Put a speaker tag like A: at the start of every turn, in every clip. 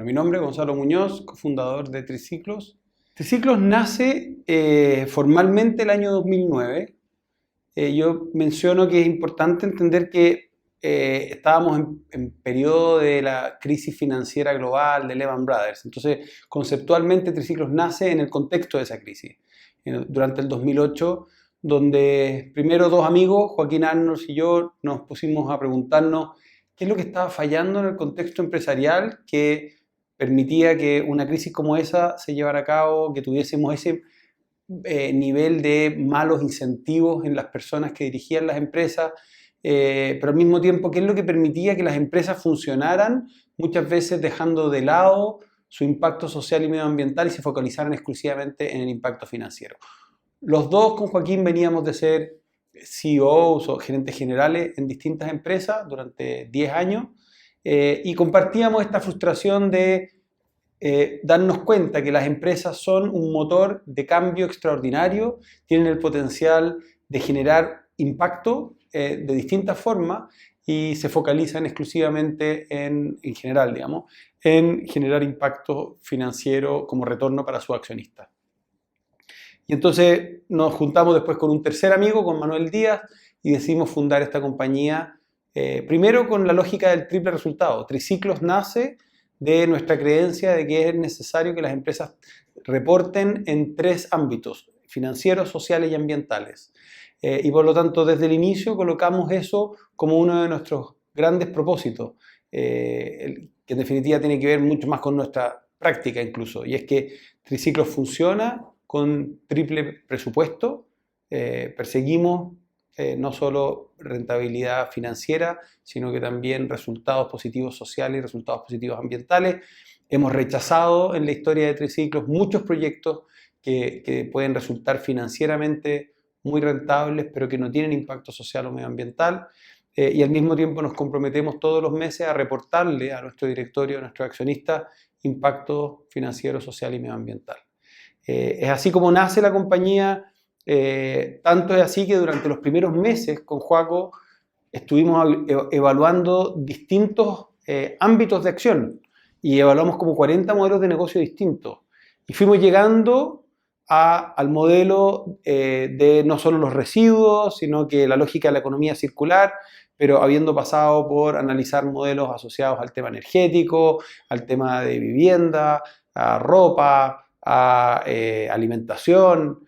A: Bueno, mi nombre es Gonzalo Muñoz, cofundador de Triciclos. Triciclos nace formalmente el año 2009. Yo menciono que es importante entender que estábamos en periodo de la crisis financiera global de Lehman Brothers. Entonces, conceptualmente, Triciclos nace en el contexto de esa crisis. Durante el 2008, donde primero dos amigos, Joaquín Arnolds y yo, nos pusimos a preguntarnos qué es lo que estaba fallando en el contexto empresarial que permitía que una crisis como esa se llevara a cabo, que tuviésemos ese nivel de malos incentivos en las personas que dirigían las empresas, pero al mismo tiempo, ¿qué es lo que permitía que las empresas funcionaran, muchas veces dejando de lado su impacto social y medioambiental y se focalizaran exclusivamente en el impacto financiero? Los dos con Joaquín veníamos de ser CEOs o gerentes generales en distintas empresas durante 10 años y compartíamos esta frustración de darnos cuenta que las empresas son un motor de cambio extraordinario, tienen el potencial de generar impacto de distintas formas y se focalizan exclusivamente en general, digamos, en generar impacto financiero como retorno para sus accionistas. Y entonces nos juntamos después con un tercer amigo, con Manuel Díaz, y decidimos fundar esta compañía, primero con la lógica del triple resultado. Triciclos nace de nuestra creencia de que es necesario que las empresas reporten en tres ámbitos: financieros, sociales y ambientales. Y por lo tanto, desde el inicio colocamos eso como uno de nuestros grandes propósitos, que en definitiva tiene que ver mucho más con nuestra práctica incluso, y es que Triciclos funciona con triple presupuesto. Perseguimos no solo rentabilidad financiera, sino que también resultados positivos sociales y resultados positivos ambientales. Hemos rechazado en la historia de Triciclos muchos proyectos que pueden resultar financieramente muy rentables, pero que no tienen impacto social o medioambiental. Y al mismo tiempo nos comprometemos todos los meses a reportarle a nuestro directorio, a nuestros accionistas, impacto financiero, social y medioambiental. Es así como nace la compañía. Tanto es así que durante los primeros meses con Joaco estuvimos evaluando distintos ámbitos de acción y evaluamos como 40 modelos de negocio distintos y fuimos llegando al modelo de no solo los residuos, sino que la lógica de la economía circular, pero habiendo pasado por analizar modelos asociados al tema energético, al tema de vivienda, a ropa, a alimentación,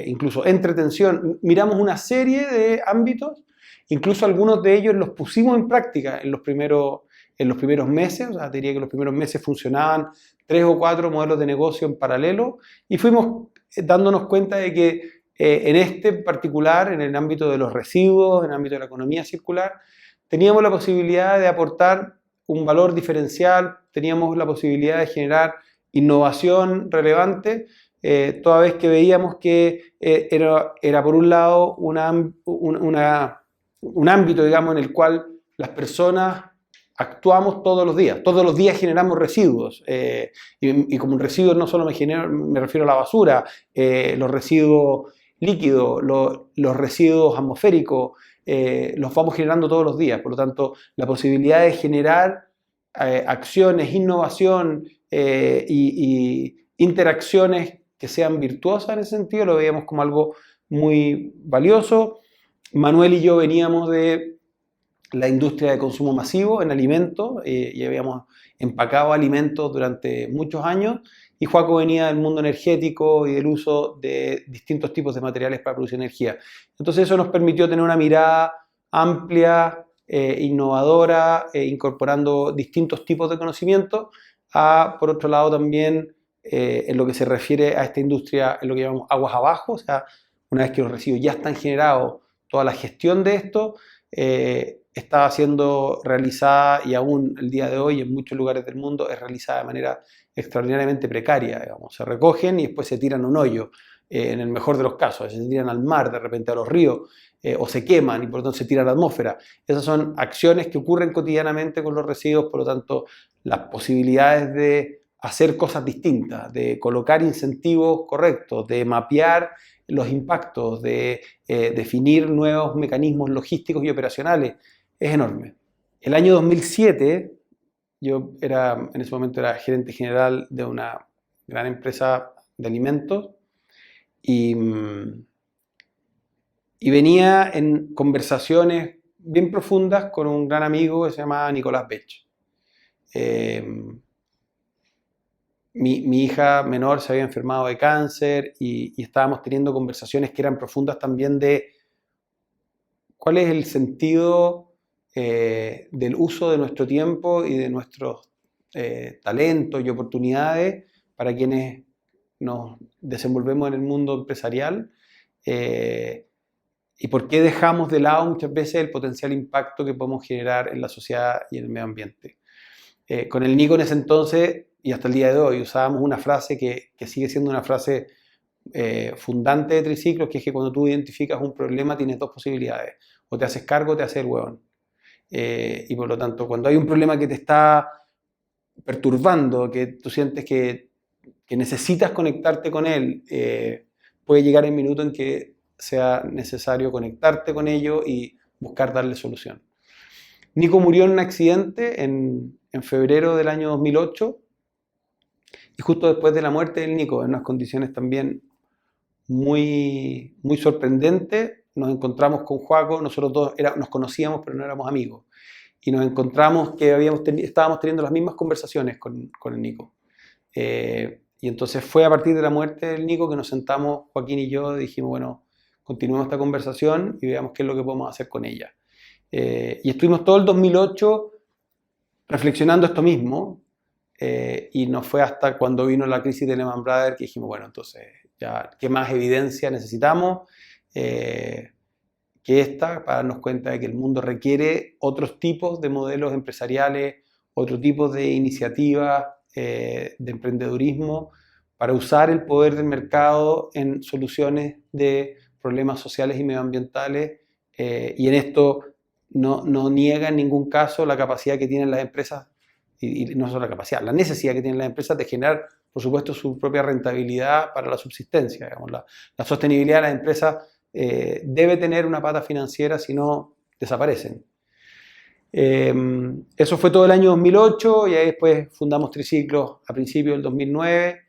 A: incluso entretención. Miramos una serie de ámbitos, incluso algunos de ellos los pusimos en práctica en los primeros meses. O sea, te diría que los primeros meses funcionaban 3 o 4 modelos de negocio en paralelo y fuimos dándonos cuenta de que en este particular, en el ámbito de los residuos, en el ámbito de la economía circular, teníamos la posibilidad de aportar un valor diferencial, teníamos la posibilidad de generar innovación relevante, toda vez que veíamos que era por un lado un ámbito, digamos, en el cual las personas actuamos todos los días generamos residuos, y como residuos no solo me refiero a la basura, los residuos líquidos, los residuos atmosféricos, los vamos generando todos los días. Por lo tanto, la posibilidad de generar acciones, innovación y interacciones que sean virtuosas en ese sentido, lo veíamos como algo muy valioso. Manuel y yo veníamos de la industria de consumo masivo en alimentos, y habíamos empacado alimentos durante muchos años, y Joaco venía del mundo energético y del uso de distintos tipos de materiales para producir energía. Entonces eso nos permitió tener una mirada amplia, innovadora, incorporando distintos tipos de conocimiento, por otro lado también en lo que se refiere a esta industria, en lo que llamamos aguas abajo, o sea, una vez que los residuos ya están generados, toda la gestión de esto está siendo realizada, y aún el día de hoy en muchos lugares del mundo es realizada de manera extraordinariamente precaria, digamos. Se recogen y después se tiran a un hoyo, en el mejor de los casos, se tiran al mar, de repente a los ríos, o se queman y por lo tanto se tiran a la atmósfera. Esas son acciones que ocurren cotidianamente con los residuos. Por lo tanto, las posibilidades de hacer cosas distintas, de colocar incentivos correctos, de mapear los impactos, de definir nuevos mecanismos logísticos y operacionales, es enorme. El año 2007 yo en ese momento era gerente general de una gran empresa de alimentos y, y venía en conversaciones bien profundas con un gran amigo que se llamaba Nicolás Bech. Mi hija menor se había enfermado de cáncer y estábamos teniendo conversaciones que eran profundas también de cuál es el sentido del uso de nuestro tiempo y de nuestros talentos y oportunidades para quienes nos desenvolvemos en el mundo empresarial y por qué dejamos de lado muchas veces el potencial impacto que podemos generar en la sociedad y en el medio ambiente. Con el Nico en ese entonces y hasta el día de hoy usábamos una frase que sigue siendo una frase fundante de Triciclos, que es que cuando tú identificas un problema tienes dos posibilidades: o te haces cargo o te haces el huevón. Y por lo tanto, cuando hay un problema que te está perturbando, que tú sientes que necesitas conectarte con él, puede llegar el minuto en que sea necesario conectarte con ello y buscar darle solución. Nico murió en un accidente en febrero del año 2008 y justo después de la muerte del Nico, en unas condiciones también muy, muy sorprendentes, nos encontramos con Joaco. Nosotros dos nos conocíamos pero no éramos amigos y nos encontramos que estábamos teniendo las mismas conversaciones con el Nico. Y entonces fue a partir de la muerte del Nico que nos sentamos, Joaquín y yo, y dijimos, bueno, continuemos esta conversación y veamos qué es lo que podemos hacer con ella. Y estuvimos todo el 2008 reflexionando esto mismo, y no fue hasta cuando vino la crisis de Lehman Brothers que dijimos, bueno, entonces, ya, ¿qué más evidencia necesitamos que esta para darnos cuenta de que el mundo requiere otros tipos de modelos empresariales, otro tipo de iniciativas de emprendedurismo para usar el poder del mercado en soluciones de problemas sociales y medioambientales, y en esto no niega en ningún caso la capacidad que tienen las empresas, y no solo la capacidad, la necesidad que tienen las empresas de generar, por supuesto, su propia rentabilidad para la subsistencia. Digamos, la sostenibilidad de las empresas debe tener una pata financiera, si no desaparecen. Eso fue todo el año 2008 y ahí después fundamos Triciclos a principios del 2009.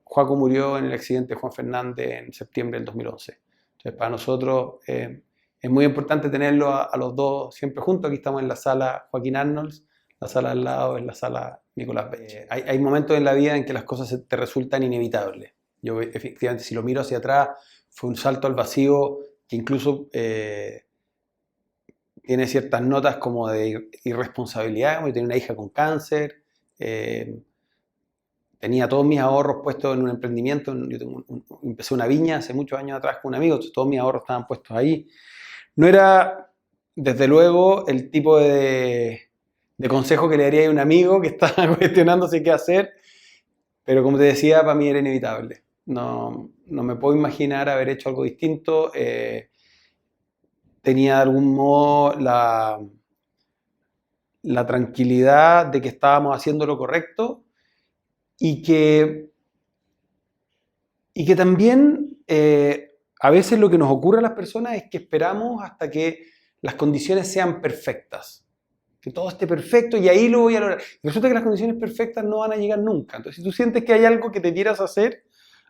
A: Joaco murió en el accidente de Juan Fernández en septiembre del 2011. Entonces, para nosotros es muy importante tenerlo a los dos siempre juntos. Aquí estamos en la sala Joaquín Arnolds, la sala al lado es la sala Nicolás Bech. Hay momentos en la vida en que las cosas te resultan inevitables. Yo, efectivamente, si lo miro hacia atrás, fue un salto al vacío que incluso tiene ciertas notas como de irresponsabilidad. Yo tenía una hija con cáncer, tenía todos mis ahorros puestos en un emprendimiento. Yo empecé una viña hace muchos años atrás con un amigo, entonces todos mis ahorros estaban puestos ahí. No era, desde luego, el tipo de consejo que le daría a un amigo que estaba cuestionándose qué hacer, pero como te decía, para mí era inevitable. No me puedo imaginar haber hecho algo distinto. Tenía de algún modo la tranquilidad de que estábamos haciendo lo correcto y que también a veces lo que nos ocurre a las personas es que esperamos hasta que las condiciones sean perfectas, que todo esté perfecto y ahí lo voy a lograr. Y resulta que las condiciones perfectas no van a llegar nunca. Entonces, si tú sientes que hay algo que te quieras hacer,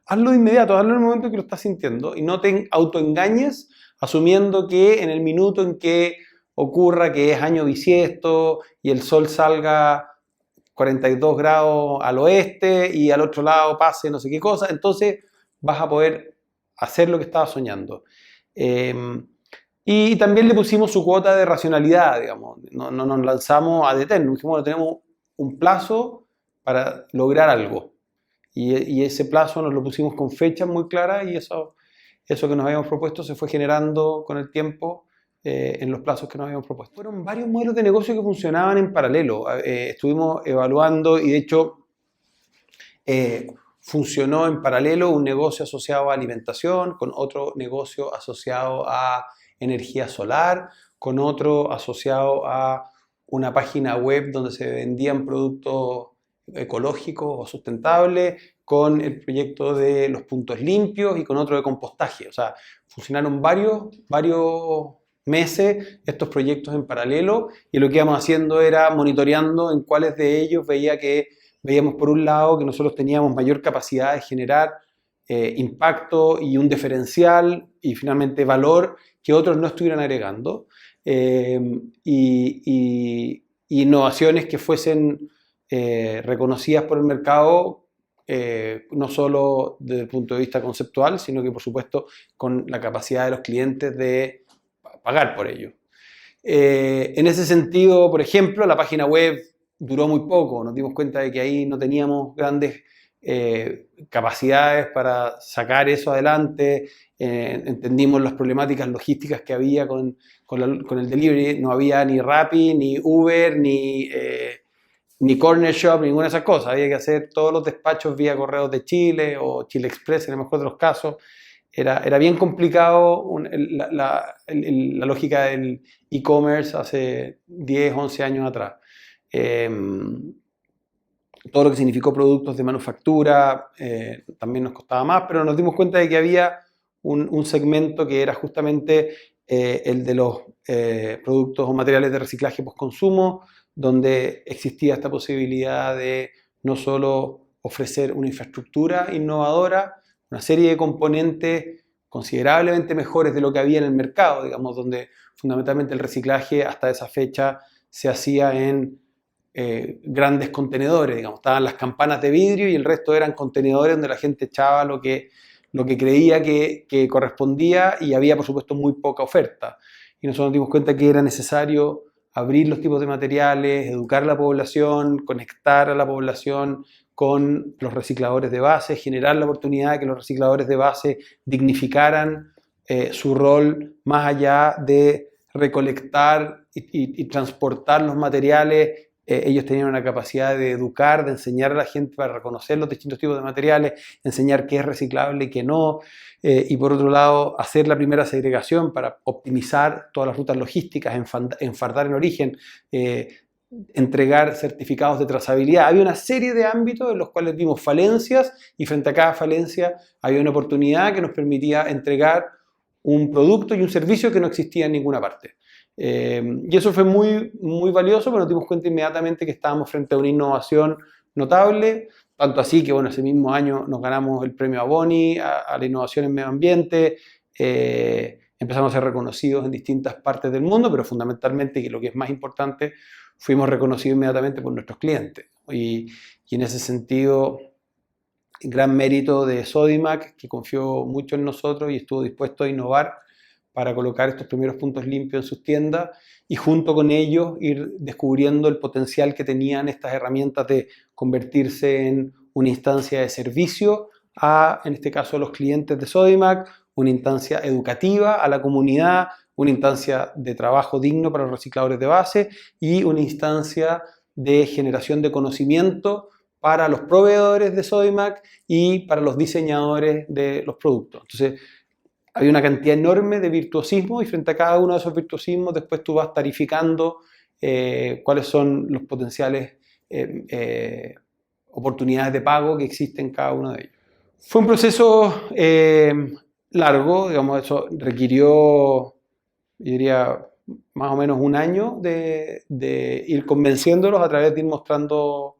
A: hazlo de inmediato, hazlo en el momento en que lo estás sintiendo y no te autoengañes asumiendo que en el minuto en que ocurra que es año bisiesto y el sol salga 42 grados al oeste y al otro lado pase no sé qué cosa, entonces vas a poder hacer lo que estabas soñando. Y también le pusimos su cuota de racionalidad, digamos. No nos lanzamos a detenernos. Dijimos, bueno, tenemos un plazo para lograr algo. Y ese plazo nos lo pusimos con fechas muy claras y eso que nos habíamos propuesto se fue generando con el tiempo en los plazos que nos habíamos propuesto. Fueron varios modelos de negocio que funcionaban en paralelo. Estuvimos evaluando y de hecho funcionó en paralelo un negocio asociado a alimentación, con otro negocio asociado a energía solar, con otro asociado a una página web donde se vendían productos ecológicos o sustentables, con el proyecto de los puntos limpios y con otro de compostaje. O sea, funcionaron varios meses estos proyectos en paralelo y lo que íbamos haciendo era monitoreando en cuáles de ellos veíamos por un lado que nosotros teníamos mayor capacidad de generar impacto y un diferencial y finalmente valor que otros no estuvieran agregando y innovaciones que fuesen reconocidas por el mercado no solo desde el punto de vista conceptual, sino que por supuesto con la capacidad de los clientes de pagar por ello. En ese sentido, por ejemplo, la página web duró muy poco, nos dimos cuenta de que ahí no teníamos grandes capacidades para sacar eso adelante, entendimos las problemáticas logísticas que había con el delivery, no había ni Rappi, ni Uber, ni Corner Shop, ninguna de esas cosas, había que hacer todos los despachos vía Correos de Chile o Chile Express en el mejor de los casos. Era bien complicado la lógica del e-commerce hace 10, 11 años atrás. Todo lo que significó productos de manufactura también nos costaba más, pero nos dimos cuenta de que había un segmento que era justamente el de los productos o materiales de reciclaje post-consumo, donde existía esta posibilidad de no solo ofrecer una infraestructura innovadora, una serie de componentes considerablemente mejores de lo que había en el mercado, digamos, donde fundamentalmente el reciclaje hasta esa fecha se hacía en grandes contenedores, digamos, estaban las campanas de vidrio y el resto eran contenedores donde la gente echaba lo que creía que correspondía y había por supuesto muy poca oferta. Y nosotros nos dimos cuenta que era necesario abrir los tipos de materiales, educar a la población, conectar a la población con los recicladores de base, generar la oportunidad de que los recicladores de base dignificaran su rol más allá de recolectar y transportar los materiales. Ellos tenían una capacidad de educar, de enseñar a la gente para reconocer los distintos tipos de materiales, enseñar qué es reciclable y qué no, y por otro lado hacer la primera segregación para optimizar todas las rutas logísticas, enfardar en origen, entregar certificados de trazabilidad. Había una serie de ámbitos en los cuales vimos falencias y frente a cada falencia había una oportunidad que nos permitía entregar un producto y un servicio que no existía en ninguna parte. Y eso fue muy, muy valioso, pero nos dimos cuenta inmediatamente que estábamos frente a una innovación notable, tanto así que bueno, ese mismo año nos ganamos el premio Aboni a la innovación en medio ambiente, empezamos a ser reconocidos en distintas partes del mundo, pero fundamentalmente, que lo que es más importante, fuimos reconocidos inmediatamente por nuestros clientes. Y en ese sentido, gran mérito de Sodimac, que confió mucho en nosotros y estuvo dispuesto a innovar para colocar estos primeros puntos limpios en sus tiendas y junto con ellos ir descubriendo el potencial que tenían estas herramientas de convertirse en una instancia de servicio en este caso, a los clientes de Sodimac, una instancia educativa a la comunidad, una instancia de trabajo digno para los recicladores de base y una instancia de generación de conocimiento para los proveedores de Sodimac y para los diseñadores de los productos. Entonces, hay una cantidad enorme de virtuosismo y frente a cada uno de esos virtuosismos después tú vas tarificando cuáles son los potenciales oportunidades de pago que existen en cada uno de ellos. Fue un proceso largo, digamos, eso requirió, yo diría, más o menos un año de ir convenciéndolos a través de ir mostrando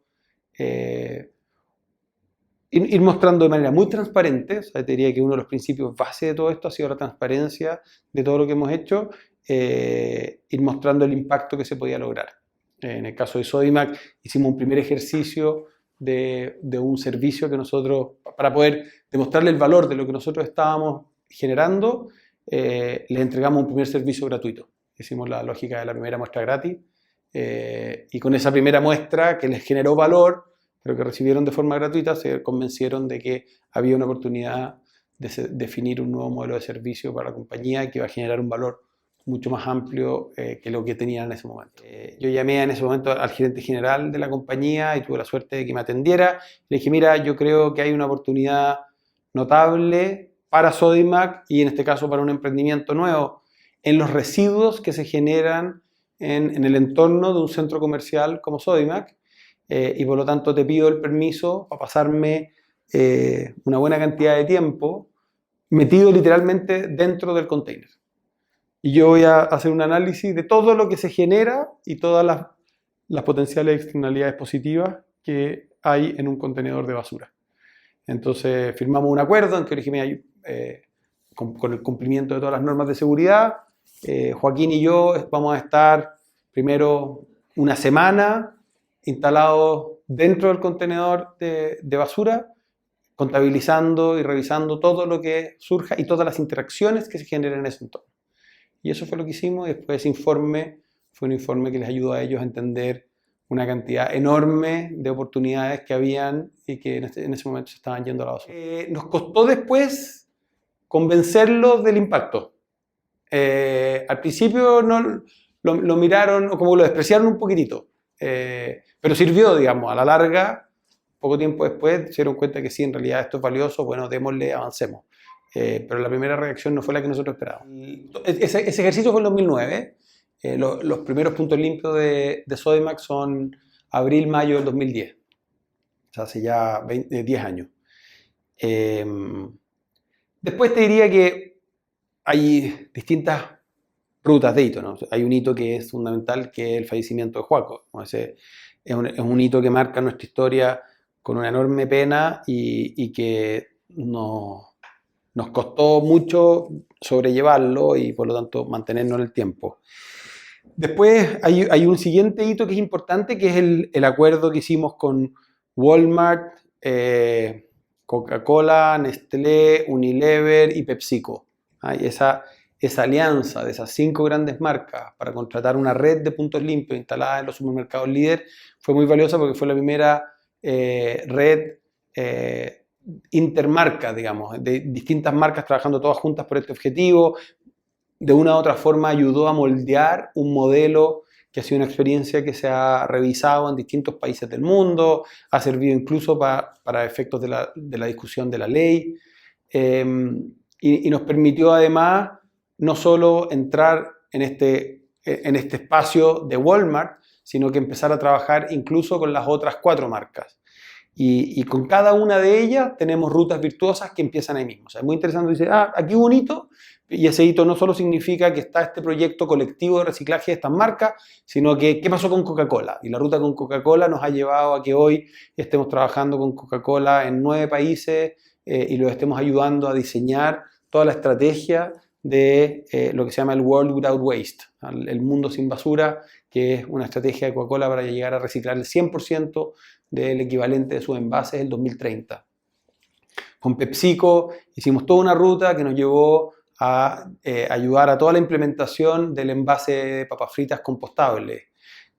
A: de manera muy transparente. O sea, te diría que uno de los principios base de todo esto ha sido la transparencia de todo lo que hemos hecho, ir mostrando el impacto que se podía lograr. En el caso de Sodimac hicimos un primer ejercicio de un servicio que nosotros, para poder demostrarle el valor de lo que nosotros estábamos generando, les entregamos un primer servicio gratuito. Hicimos la lógica de la primera muestra gratis y con esa primera muestra que les generó valor, pero que recibieron de forma gratuita, se convencieron de que había una oportunidad de definir un nuevo modelo de servicio para la compañía que iba a generar un valor mucho más amplio que lo que tenían en ese momento. Yo llamé en ese momento al gerente general de la compañía y tuve la suerte de que me atendiera. Le dije, mira, yo creo que hay una oportunidad notable para Sodimac y en este caso para un emprendimiento nuevo en los residuos que se generan en el entorno de un centro comercial como Sodimac. Y por lo tanto te pido el permiso para pasarme una buena cantidad de tiempo metido literalmente dentro del container. y yo voy a hacer un análisis de todo lo que se genera y todas las potenciales externalidades positivas que hay en un contenedor de basura. Entonces firmamos un acuerdo en que dijimos, con el cumplimiento de todas las normas de seguridad, Joaquín y yo vamos a estar primero una semana instalados dentro del contenedor de basura, contabilizando y revisando todo lo que surja y todas las interacciones que se generen en ese entorno. Y eso fue lo que hicimos, y después ese informe fue un informe que les ayudó a ellos a entender una cantidad enorme de oportunidades que habían y que en ese momento se estaban yendo a la basura. Nos costó después convencerlos del impacto. Al principio no, lo miraron o como lo despreciaron un poquitito, pero sirvió, digamos, a la larga, poco tiempo después se dieron cuenta que sí, en realidad esto es valioso, bueno, démosle, avancemos. Pero la primera reacción no fue la que nosotros esperábamos. Ese ejercicio fue en 2009. Los primeros puntos limpios de Sodimac son abril-mayo del 2010. O sea, hace ya 10 años. Después te diría que hay distintas rutas de hito, ¿no? Hay un hito que es fundamental, que es el fallecimiento de Joaco. Ese es un hito que marca nuestra historia con una enorme pena y que nos costó mucho sobrellevarlo y por lo tanto mantenernos en el tiempo. Después hay un siguiente hito que es importante, que es el acuerdo que hicimos con Walmart, Coca-Cola, Nestlé, Unilever y PepsiCo. Y esa alianza de esas 5 grandes marcas para contratar una red de puntos limpios instalada en los supermercados líder fue muy valiosa porque fue la primera red intermarca, digamos, de distintas marcas trabajando todas juntas por este objetivo. De una u otra forma ayudó a moldear un modelo que ha sido una experiencia que se ha revisado en distintos países del mundo, ha servido incluso para efectos de la discusión de la ley, y nos permitió además no solo entrar en este espacio de Walmart, sino que empezar a trabajar incluso con las otras 4 marcas. Y con cada una de ellas tenemos rutas virtuosas que empiezan ahí mismo. O sea, es muy interesante, dice, aquí hubo un hito, y ese hito no solo significa que está este proyecto colectivo de reciclaje de estas marcas, sino que qué pasó con Coca-Cola. Y la ruta con Coca-Cola nos ha llevado a que hoy estemos trabajando con Coca-Cola en 9 países y los estemos ayudando a diseñar toda la estrategia de lo que se llama el World Without Waste, el mundo sin basura, que es una estrategia de Coca-Cola para llegar a reciclar el 100% del equivalente de sus envases en 2030. Con PepsiCo hicimos toda una ruta que nos llevó a ayudar a toda la implementación del envase de papas fritas compostable.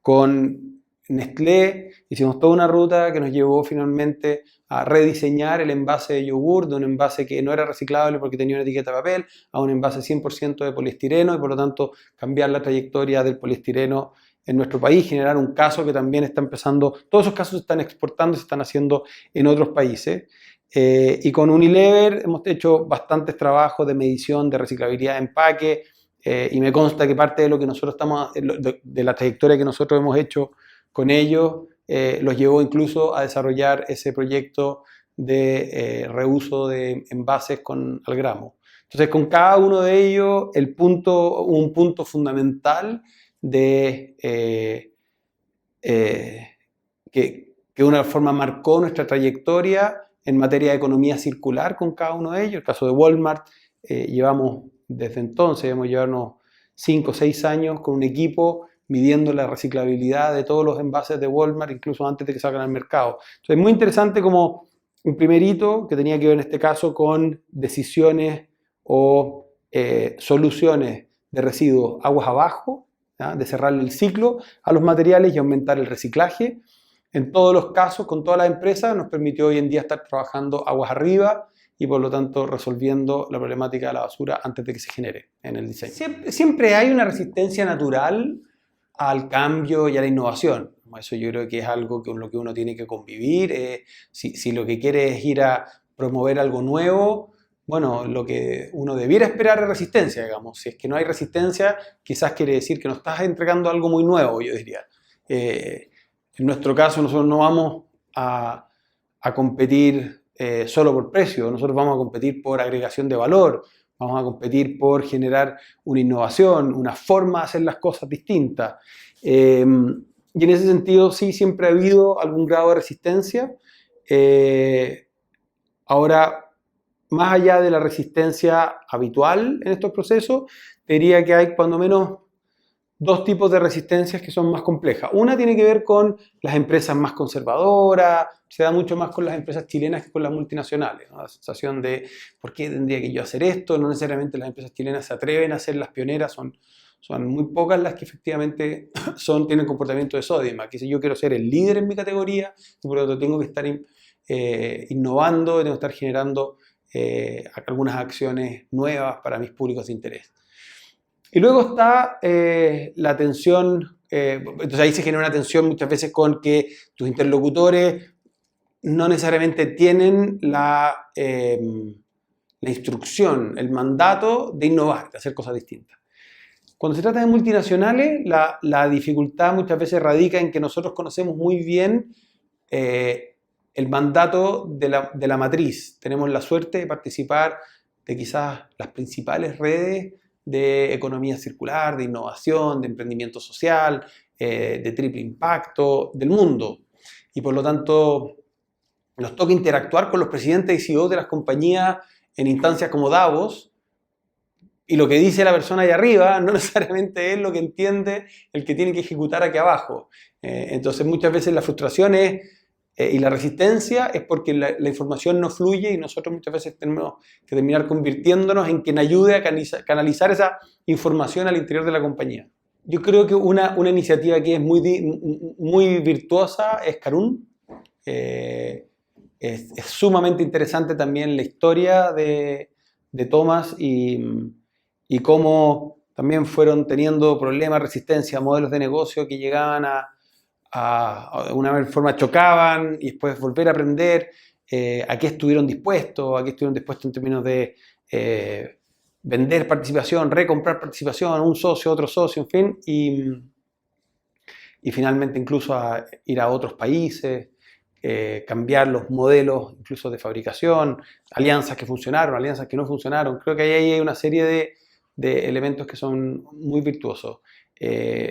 A: Con Nestlé hicimos toda una ruta que nos llevó finalmente a rediseñar el envase de yogur de un envase que no era reciclable porque tenía una etiqueta de papel a un envase 100% de poliestireno y por lo tanto cambiar la trayectoria del poliestireno en nuestro país, generar un caso que también está empezando, todos esos casos se están exportando y se están haciendo en otros países. Y con Unilever hemos hecho bastantes trabajos de medición de reciclabilidad de empaque, y me consta que parte de lo que nosotros estamos, de la trayectoria que nosotros hemos hecho con ellos, los llevó incluso a desarrollar ese proyecto de reuso de envases al gramo. Entonces, con cada uno de ellos, un punto fundamental que de una forma marcó nuestra trayectoria en materia de economía circular con cada uno de ellos. El caso de Walmart, llevamos desde entonces, hemos llevado 5 o 6 años con un equipo midiendo la reciclabilidad de todos los envases de Walmart, incluso antes de que salgan al mercado. Entonces es muy interesante como un primer hito que tenía que ver en este caso con decisiones o soluciones de residuos aguas abajo, ¿ya? De cerrarle el ciclo a los materiales y aumentar el reciclaje. En todos los casos, con todas las empresas, nos permitió hoy en día estar trabajando aguas arriba y por lo tanto resolviendo la problemática de la basura antes de que se genere en el diseño. Siempre hay una resistencia natural al cambio y a la innovación. Eso yo creo que es algo con lo que uno tiene que convivir. Si lo que quiere es ir a promover algo nuevo, bueno, lo que uno debiera esperar es resistencia, digamos. Si es que no hay resistencia, quizás quiere decir que no estás entregando algo muy nuevo, yo diría. En nuestro caso, nosotros no vamos a competir solo por precio, nosotros vamos a competir por agregación de valor, vamos a competir por generar una innovación, una forma de hacer las cosas distintas. Y en ese sentido sí, siempre ha habido algún grado de resistencia. Ahora, más allá de la resistencia habitual en estos procesos, diría que hay cuando menos dos tipos de resistencias que son más complejas. Una tiene que ver con las empresas más conservadoras, se da mucho más con las empresas chilenas que con las multinacionales, ¿no? La sensación de ¿por qué tendría que yo hacer esto? No necesariamente las empresas chilenas se atreven a ser las pioneras, son muy pocas las que efectivamente tienen comportamiento de Sodimac, que si yo quiero ser el líder en mi categoría, y por lo tanto tengo que estar innovando, tengo que estar generando algunas acciones nuevas para mis públicos de interés. Y luego está la tensión, entonces ahí se genera una tensión muchas veces con que tus interlocutores no necesariamente tienen la instrucción, el mandato de innovar, de hacer cosas distintas. Cuando se trata de multinacionales, la dificultad muchas veces radica en que nosotros conocemos muy bien el mandato de la matriz. Tenemos la suerte de participar de quizás las principales redes de economía circular, de innovación, de emprendimiento social, de triple impacto del mundo. Y por lo tanto, nos toca interactuar con los presidentes y CEOs de las compañías en instancias como Davos, y lo que dice la persona ahí arriba no necesariamente es lo que entiende el que tiene que ejecutar aquí abajo. Entonces muchas veces la frustración y la resistencia es porque la información no fluye y nosotros muchas veces tenemos que terminar convirtiéndonos en quien ayude a canalizar esa información al interior de la compañía. Yo creo que una iniciativa que es muy virtuosa es Karun. Es sumamente interesante también la historia de Thomas y cómo también fueron teniendo problemas, resistencia, modelos de negocio que llegaban a de una forma chocaban y después volver a aprender a qué estuvieron dispuestos, en términos de vender participación, recomprar participación, un socio, otro socio, en fin, y finalmente incluso a ir a otros países, cambiar los modelos incluso de fabricación, alianzas que funcionaron, alianzas que no funcionaron. Creo que ahí hay una serie de elementos que son muy virtuosos.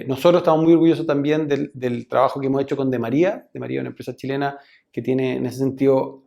A: Nosotros estamos muy orgullosos también del trabajo que hemos hecho con De María, una empresa chilena que tiene en ese sentido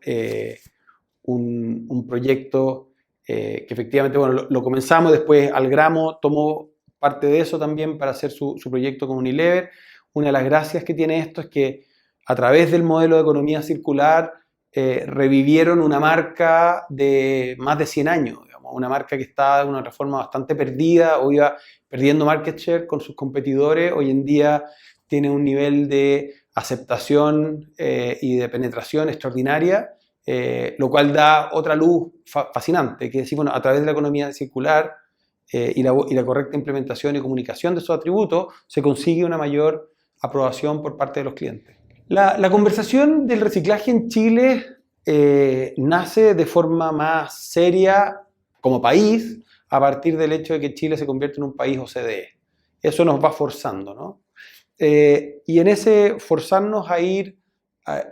A: un proyecto que efectivamente, bueno, lo comenzamos, después Algramo tomó parte de eso también para hacer su proyecto con Unilever. Una de las gracias que tiene esto es que a través del modelo de economía circular revivieron una marca de más de 100 años, digamos, una marca que estaba de una reforma bastante perdida o iba perdiendo market share con sus competidores. Hoy en día tiene un nivel de aceptación y de penetración extraordinaria, lo cual da otra luz fascinante, que es decir, bueno, a través de la economía circular y la correcta implementación y comunicación de esos atributos se consigue una mayor aprobación por parte de los clientes. La conversación del reciclaje en Chile nace de forma más seria como país a partir del hecho de que Chile se convierte en un país OCDE. Eso nos va forzando, ¿no? Y en ese forzarnos a ir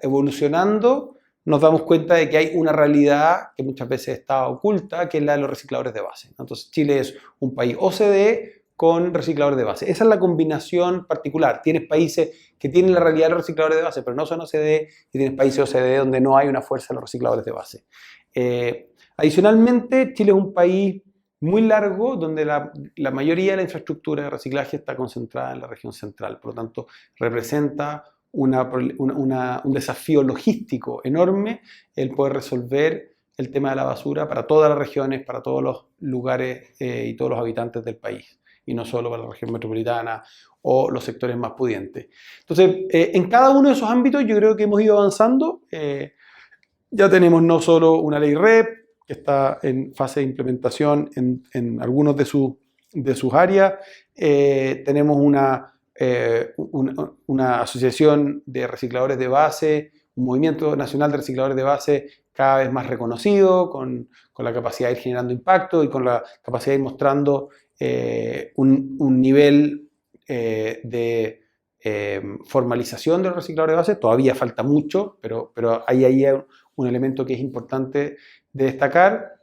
A: evolucionando, nos damos cuenta de que hay una realidad que muchas veces está oculta, que es la de los recicladores de base. Entonces, Chile es un país OCDE con recicladores de base. Esa es la combinación particular. Tienes países que tienen la realidad de los recicladores de base, pero no son OCDE, y tienes países OCDE donde no hay una fuerza de los recicladores de base. Adicionalmente, Chile es un país muy largo donde la mayoría de la infraestructura de reciclaje está concentrada en la región central. Por lo tanto, representa un desafío logístico enorme el poder resolver el tema de la basura para todas las regiones, para todos los lugares y todos los habitantes del país, y no solo para la región metropolitana o los sectores más pudientes. Entonces, en cada uno de esos ámbitos yo creo que hemos ido avanzando. Ya tenemos no solo una ley REP, que está en fase de implementación en algunos de sus áreas, tenemos una asociación de recicladores de base, un movimiento nacional de recicladores de base cada vez más reconocido, con la capacidad de ir generando impacto y con la capacidad de ir mostrando un nivel de formalización de los recicladores de base. Todavía falta mucho, pero ahí hay un elemento que es importante de destacar.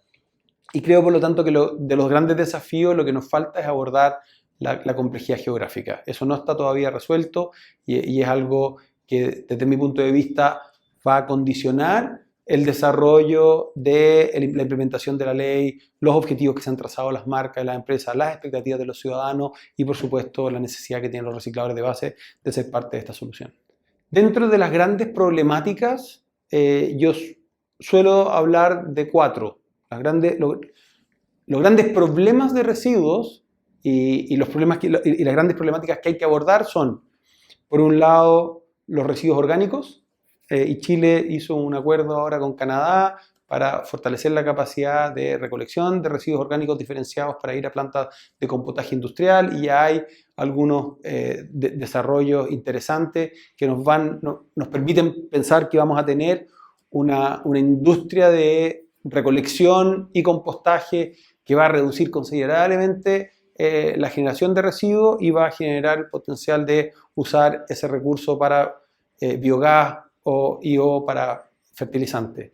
A: Y creo, por lo tanto, que de los grandes desafíos lo que nos falta es abordar la complejidad geográfica. Eso no está todavía resuelto y es algo que, desde mi punto de vista, va a condicionar el desarrollo de la implementación de la ley, los objetivos que se han trazado las marcas, las empresas, las expectativas de los ciudadanos y, por supuesto, la necesidad que tienen los recicladores de base de ser parte de esta solución. Dentro de las grandes problemáticas, yo suelo hablar de 4. Los grandes problemas de residuos y las grandes problemáticas que hay que abordar son, por un lado, los residuos orgánicos, y Chile hizo un acuerdo ahora con Canadá para fortalecer la capacidad de recolección de residuos orgánicos diferenciados para ir a plantas de compostaje industrial, y ya hay algunos desarrollos interesantes que nos permiten pensar que vamos a tener una industria de recolección y compostaje que va a reducir considerablemente la generación de residuos y va a generar el potencial de usar ese recurso para biogás o para fertilizantes.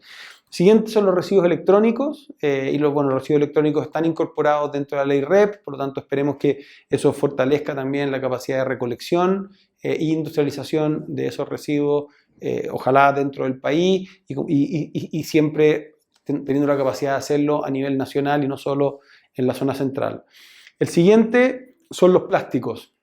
A: Siguientes son los residuos electrónicos, y los residuos electrónicos están incorporados dentro de la ley REP, por lo tanto esperemos que eso fortalezca también la capacidad de recolección e industrialización de esos residuos, ojalá dentro del país y siempre teniendo la capacidad de hacerlo a nivel nacional y no solo en la zona central. El siguiente son los plásticos.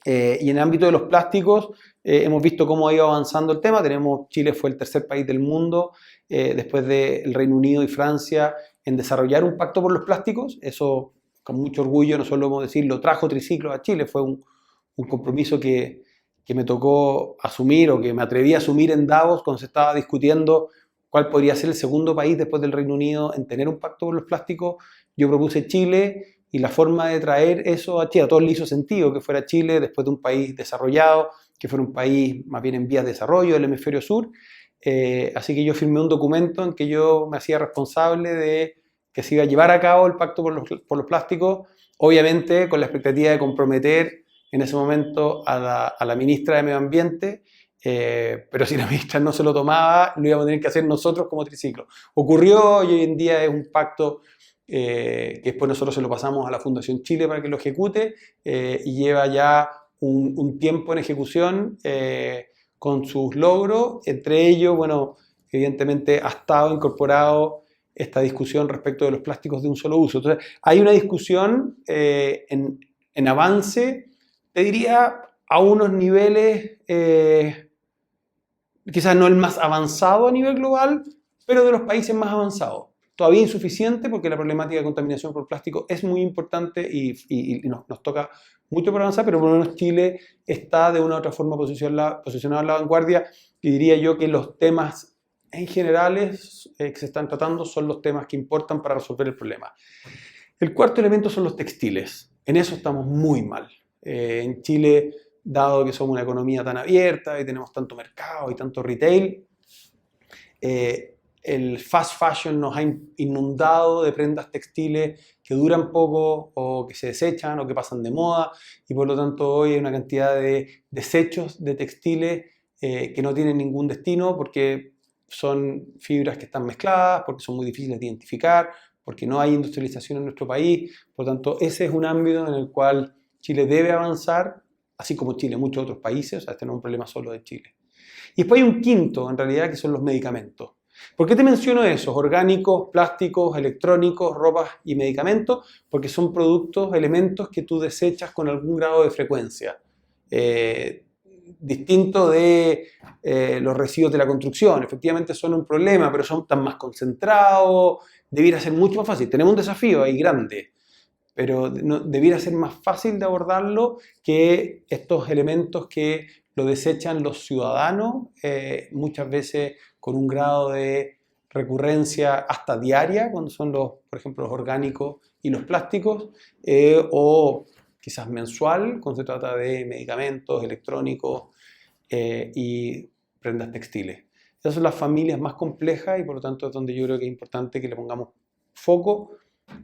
A: Y en el ámbito de los plásticos hemos visto cómo ha ido avanzando el tema. Chile fue el tercer país del mundo, después del Reino Unido y Francia, en desarrollar un pacto por los plásticos. Eso, con mucho orgullo, nosotros lo podemos decir, lo trajo Triciclo a Chile. Fue un compromiso que me tocó asumir, o que me atreví a asumir en Davos cuando se estaba discutiendo cuál podría ser el segundo país después del Reino Unido en tener un pacto por los plásticos. Yo propuse Chile, y la forma de traer eso a Chile, a todos le hizo sentido que fuera Chile después de un país desarrollado, que fuera un país más bien en vías de desarrollo del hemisferio sur. Así que yo firmé un documento en que yo me hacía responsable de que se iba a llevar a cabo el pacto por los plásticos, obviamente con la expectativa de comprometer en ese momento a la ministra de Medio Ambiente, pero si la ministra no se lo tomaba, lo íbamos a tener que hacer nosotros como Triciclo. Ocurrió, y hoy en día es un pacto que después nosotros se lo pasamos a la Fundación Chile para que lo ejecute, y lleva ya un tiempo en ejecución con sus logros. Entre ellos, bueno, evidentemente ha estado incorporado esta discusión respecto de los plásticos de un solo uso. Entonces, hay una discusión en avance, te diría, a unos niveles, quizás no el más avanzado a nivel global, pero de los países más avanzados. Todavía insuficiente, porque la problemática de contaminación por plástico es muy importante y nos toca mucho por avanzar, pero por lo menos Chile está de una u otra forma posicionado en la vanguardia, y diría yo que los temas en generales que se están tratando son los temas que importan para resolver el problema. El cuarto elemento son los textiles. En eso estamos muy mal. En Chile, dado que somos una economía tan abierta y tenemos tanto mercado y tanto retail, el fast fashion nos ha inundado de prendas textiles que duran poco, o que se desechan, o que pasan de moda, y por lo tanto hoy hay una cantidad de desechos de textiles que no tienen ningún destino, porque son fibras que están mezcladas, porque son muy difíciles de identificar, porque no hay industrialización en nuestro país. Por lo tanto, ese es un ámbito en el cual Chile debe avanzar, así como Chile, muchos otros países. O sea, este no es un problema solo de Chile. Y después hay un quinto, en realidad, que son los medicamentos. ¿Por qué te menciono esos? Orgánicos, plásticos, electrónicos, ropas y medicamentos, porque son productos, elementos que tú desechas con algún grado de frecuencia. Distinto de los residuos de la construcción. Efectivamente son un problema, pero son tan más concentrados, debiera ser mucho más fácil. Tenemos un desafío ahí grande, pero debiera ser más fácil de abordarlo que estos elementos que lo desechan los ciudadanos, muchas veces con un grado de recurrencia hasta diaria, cuando son por ejemplo, los orgánicos y los plásticos, o quizás mensual, cuando se trata de medicamentos, electrónicos y prendas textiles. Esas son las familias más complejas, y por lo tanto es donde yo creo que es importante que le pongamos foco.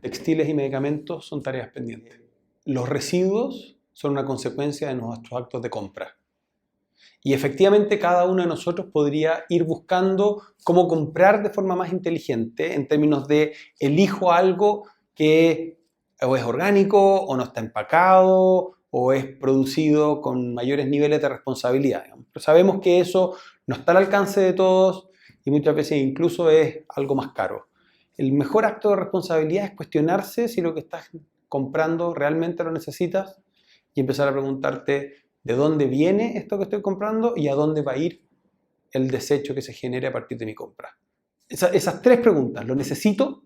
A: Textiles y medicamentos son tareas pendientes. Los residuos son una consecuencia de nuestros actos de compra. Y efectivamente cada uno de nosotros podría ir buscando cómo comprar de forma más inteligente en términos de elijo algo que o es orgánico o no está empacado o es producido con mayores niveles de responsabilidad. Pero sabemos que eso no está al alcance de todos y muchas veces incluso es algo más caro. El mejor acto de responsabilidad es cuestionarse si lo que estás comprando realmente lo necesitas y empezar a preguntarte de dónde viene esto que estoy comprando y a dónde va a ir el desecho que se genere a partir de mi compra. Esas tres preguntas, ¿lo necesito?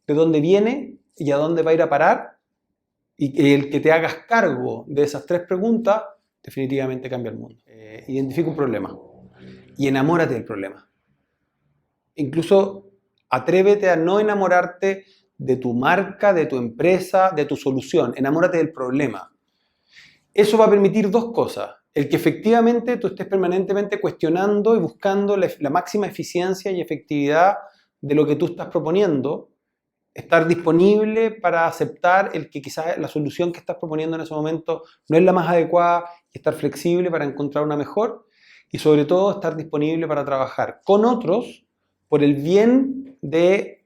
A: ¿De dónde viene? ¿Y a dónde va a ir a parar? Y el que te hagas cargo de esas tres preguntas definitivamente cambia el mundo. Identifica un problema y enamórate del problema. Incluso atrévete a no enamorarte de tu marca, de tu empresa, de tu solución. Enamórate del problema. Eso va a permitir dos cosas. El que efectivamente tú estés permanentemente cuestionando y buscando la máxima eficiencia y efectividad de lo que tú estás proponiendo, estar disponible para aceptar el que quizás la solución que estás proponiendo en ese momento no es la más adecuada y estar flexible para encontrar una mejor y sobre todo estar disponible para trabajar con otros por el bien del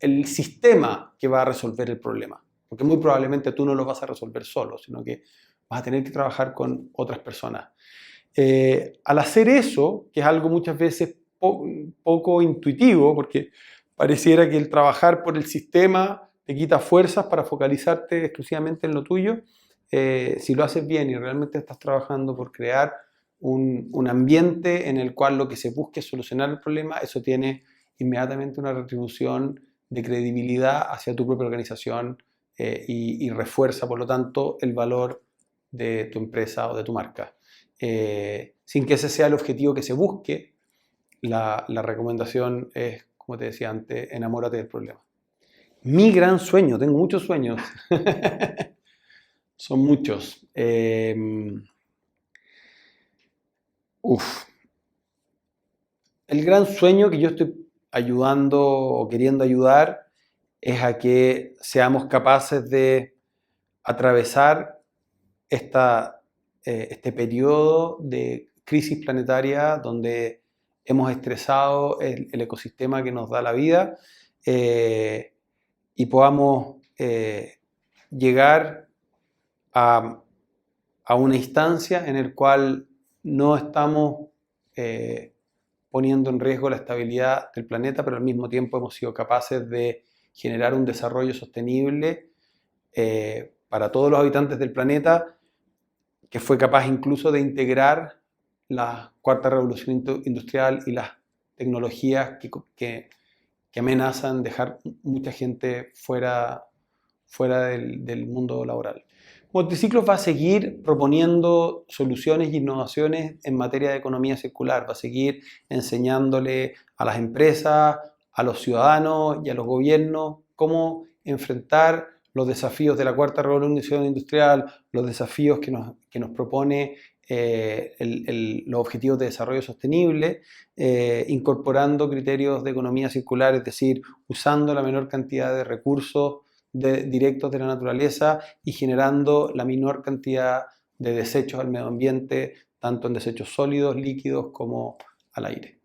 A: el sistema que va a resolver el problema. Porque muy probablemente tú no lo vas a resolver solo, sino que vas a tener que trabajar con otras personas. Al hacer eso, que es algo muchas veces poco intuitivo, porque pareciera que el trabajar por el sistema te quita fuerzas para focalizarte exclusivamente en lo tuyo, si lo haces bien y realmente estás trabajando por crear un ambiente en el cual lo que se busque es solucionar el problema, eso tiene inmediatamente una retribución de credibilidad hacia tu propia organización y refuerza, por lo tanto, el valor de tu empresa o de tu marca. Sin que ese sea el objetivo que se busque, la recomendación es, como te decía antes, enamórate del problema. Mi gran sueño, tengo muchos sueños, son muchos. El gran sueño que yo estoy ayudando o queriendo ayudar es a que seamos capaces de atravesar este periodo de crisis planetaria donde hemos estresado el ecosistema que nos da la vida y podamos llegar a una instancia en la cual no estamos poniendo en riesgo la estabilidad del planeta, pero al mismo tiempo hemos sido capaces de generar un desarrollo sostenible para todos los habitantes del planeta, que fue capaz incluso de integrar la cuarta revolución industrial y las tecnologías que amenazan dejar mucha gente fuera del mundo laboral. Multiciclos va a seguir proponiendo soluciones e innovaciones en materia de economía circular, va a seguir enseñándole a las empresas, a los ciudadanos y a los gobiernos cómo enfrentar los desafíos de la cuarta revolución industrial, los desafíos que nos propone los objetivos de desarrollo sostenible, incorporando criterios de economía circular, es decir, usando la menor cantidad de recursos directos de la naturaleza y generando la menor cantidad de desechos al medio ambiente, tanto en desechos sólidos, líquidos como al aire.